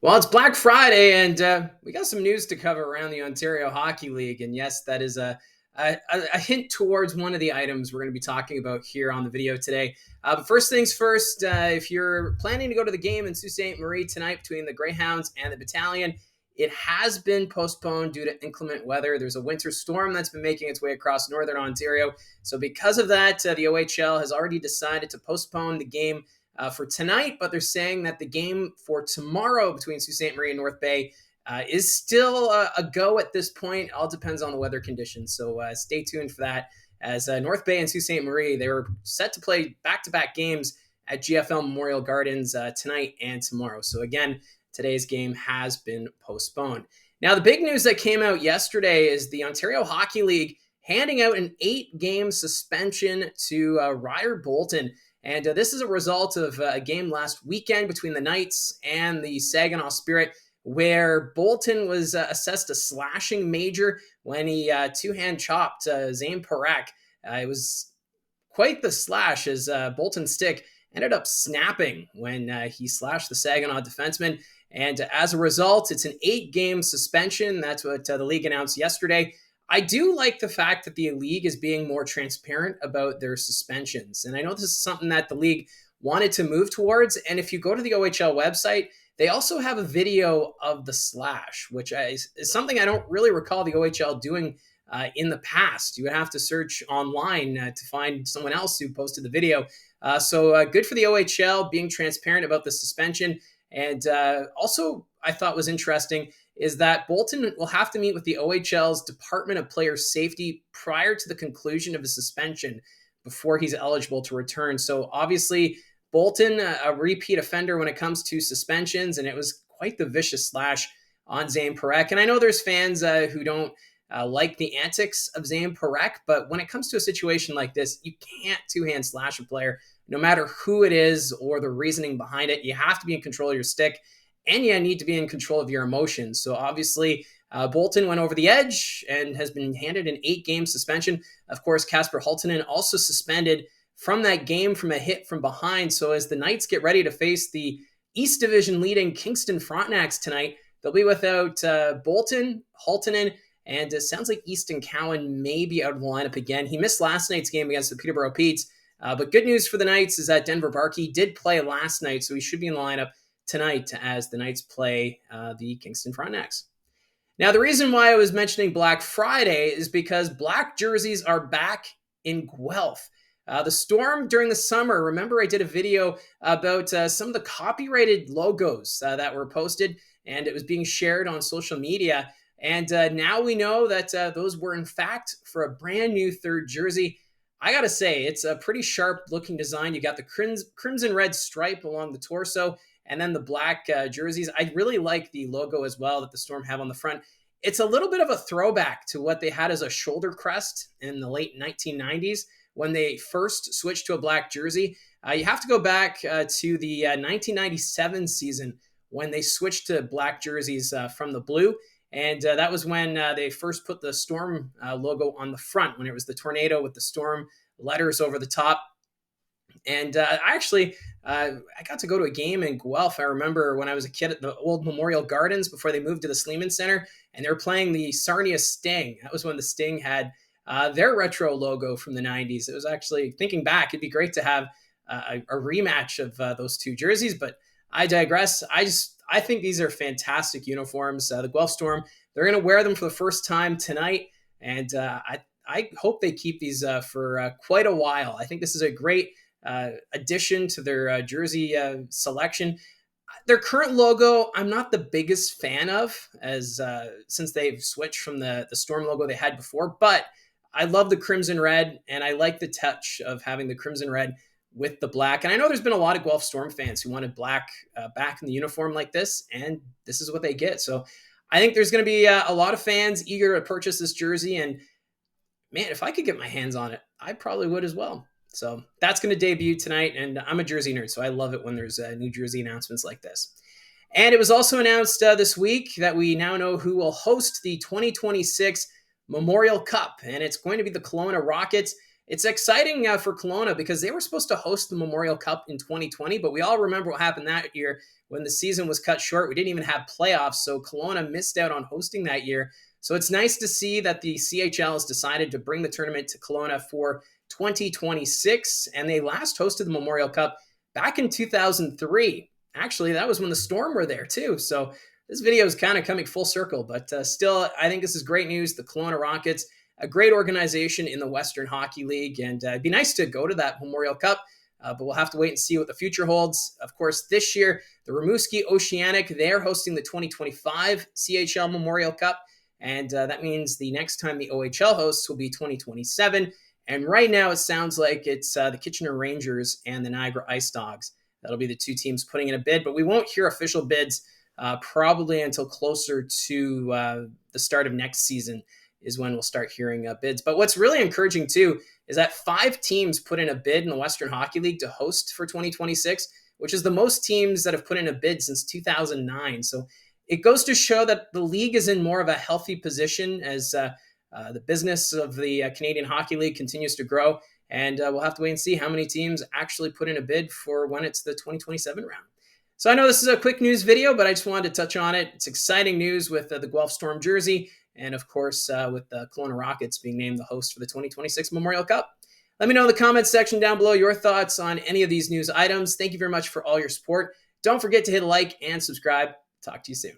Well, it's Black Friday, and we got some news to cover around the Ontario Hockey League. And yes, that is a hint towards one of the items we're going to be talking about here on the video today. But first things first, if you're planning to go to the game in Sault Ste. Marie tonight between the Greyhounds and the Battalion, it has been postponed due to inclement weather. There's a winter storm that's been making its way across northern Ontario. So, because of that, the OHL has already decided to postpone the game for tonight, but they're saying that the game for tomorrow between Sault Ste. Marie and North Bay is still a go at this point. All depends on the weather conditions. So stay tuned for that. As North Bay and Sault Ste. Marie, they were set to play back-to-back games at GFL Memorial Gardens tonight and tomorrow. So again, today's game has been postponed. Now, the big news that came out yesterday is the Ontario Hockey League handing out an 8-game suspension to Ryder Boulton. And this is a result of a game last weekend between the Knights and the Saginaw Spirit, where Boulton was assessed a slashing major when he two-hand chopped Zane Parekh. It was quite the slash as Bolton's stick ended up snapping when he slashed the Saginaw defenseman. And as a result, it's an 8-game suspension. That's what the league announced yesterday. I do like the fact that the league is being more transparent about their suspensions. And I know this is something that the league wanted to move towards. And if you go to the OHL website, they also have a video of the slash, which is something I don't really recall the OHL doing in the past. You would have to search online to find someone else who posted the video. So good for the OHL being transparent about the suspension. And also, I thought was interesting is that Boulton will have to meet with the OHL's Department of Player Safety prior to the conclusion of his suspension before he's eligible to return. So obviously, Boulton, a repeat offender when it comes to suspensions, and it was quite the vicious slash on Zane Parekh. And I know there's fans who don't like the antics of Zane Parekh, but when it comes to a situation like this, you can't two-hand slash a player, no matter who it is or the reasoning behind it. You have to be in control of your stick, and you need to be in control of your emotions. So obviously, Boulton went over the edge and has been handed an 8-game suspension. Of course, Kasper Halttunen also suspended from that game from a hit from behind. So as the Knights get ready to face the East Division leading Kingston Frontenacs tonight, they'll be without Boulton, Halttunen, and it sounds like Easton Cowan may be out of the lineup again. He missed last night's game against the Peterborough Petes. But good news for the Knights is that Denver Barkey did play last night, so he should be in the lineup tonight as the Knights play the Kingston Frontenacs. Now, the reason why I was mentioning Black Friday is because black jerseys are back in Guelph. The Storm during the summer, remember I did a video about some of the copyrighted logos that were posted, and it was being shared on social media. And now we know that those were in fact for a brand new third jersey. I gotta say, it's a pretty sharp looking design. You got the crimson red stripe along the torso, and then the black jerseys. I really like the logo as well that the Storm have on the front. It's a little bit of a throwback to what they had as a shoulder crest in the late 1990s when they first switched to a black jersey. You have to go back to the 1997 season when they switched to black jerseys from the blue. And that was when they first put the Storm logo on the front, when it was the tornado with the Storm letters over the top. And I got to go to a game in Guelph. I remember when I was a kid at the old Memorial Gardens before they moved to the Sleeman Center, and they were playing the Sarnia Sting. That was when the Sting had their retro logo from the 90s. It was actually, thinking back, it'd be great to have a rematch of those two jerseys, but I digress. I think these are fantastic uniforms. The Guelph Storm, they're going to wear them for the first time tonight, and I hope they keep these for quite a while. I think this is a great addition to their jersey selection. Their current logo, I'm not the biggest fan of, as since they've switched from the Storm logo they had before, but I love the crimson red, and I like the touch of having the crimson red with the black. And I know there's been a lot of Guelph Storm fans who wanted black back in the uniform like this, and this is what they get. So I think there's going to be a lot of fans eager to purchase this jersey, and man, if I could get my hands on it, I probably would as well. So that's going to debut tonight, and I'm a jersey nerd, so I love it when there's new jersey announcements like this. And it was also announced this week that we now know who will host the 2026 Memorial Cup, and it's going to be the Kelowna Rockets. it's exciting for Kelowna because they were supposed to host the Memorial Cup in 2020, but we all remember what happened that year when the season was cut short. We didn't even have playoffs, so Kelowna missed out on hosting that year. So it's nice to see that the CHL has decided to bring the tournament to Kelowna for 2026, and they last hosted the Memorial Cup back in 2003. Actually, that was when the Storm were there too. So this video is kind of coming full circle, but still, I think this is great news. The Kelowna Rockets, a great organization in the Western Hockey League, and it'd be nice to go to that Memorial Cup, but we'll have to wait and see what the future holds. Of course, this year, the Rimouski Oceanic, they're hosting the 2025 CHL Memorial Cup, and that means the next time the OHL hosts will be 2027. And right now, it sounds like it's the Kitchener Rangers and the Niagara Ice Dogs. That'll be the two teams putting in a bid, but we won't hear official bids probably until closer to the start of next season is when we'll start hearing bids. But what's really encouraging too is that 5 teams put in a bid in the Western Hockey League to host for 2026, which is the most teams that have put in a bid since 2009. So it goes to show that the league is in more of a healthy position as the business of the Canadian Hockey League continues to grow. And we'll have to wait and see how many teams actually put in a bid for when it's the 2027 round. So I know this is a quick news video, but I just wanted to touch on it. It's exciting news with the Guelph Storm jersey, and of course with the Kelowna Rockets being named the host for the 2026 Memorial Cup. Let me know in the comments section down below your thoughts on any of these news items. Thank you very much for all your support. Don't forget to hit like and subscribe. Talk to you soon.